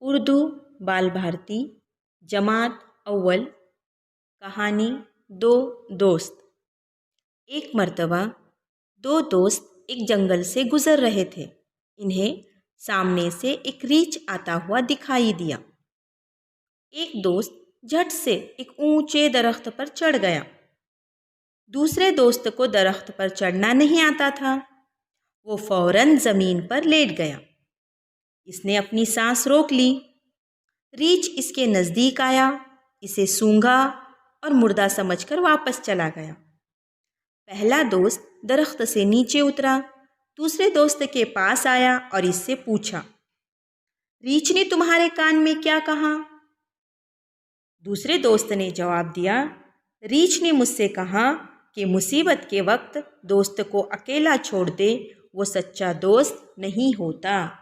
उर्दू बाल भारती जमात अव्वल। कहानी दो दोस्त। एक मर्तबा दो दोस्त एक जंगल से गुजर रहे थे। इन्हें सामने से एक रीछ आता हुआ दिखाई दिया। एक दोस्त झट से एक ऊंचे दरख्त पर चढ़ गया। दूसरे दोस्त को दरख्त पर चढ़ना नहीं आता था। वो फौरन जमीन पर लेट गया। इसने अपनी सांस रोक ली। रीछ इसके नज़दीक आया, इसे सूंघा और मुर्दा समझकर वापस चला गया। पहला दोस्त दरख्त से नीचे उतरा, दूसरे दोस्त के पास आया और इससे पूछा, रीछ ने तुम्हारे कान में क्या कहा? दूसरे दोस्त ने जवाब दिया, रीछ ने मुझसे कहा कि मुसीबत के वक्त दोस्त को अकेला छोड़ दे, वो सच्चा दोस्त नहीं होता।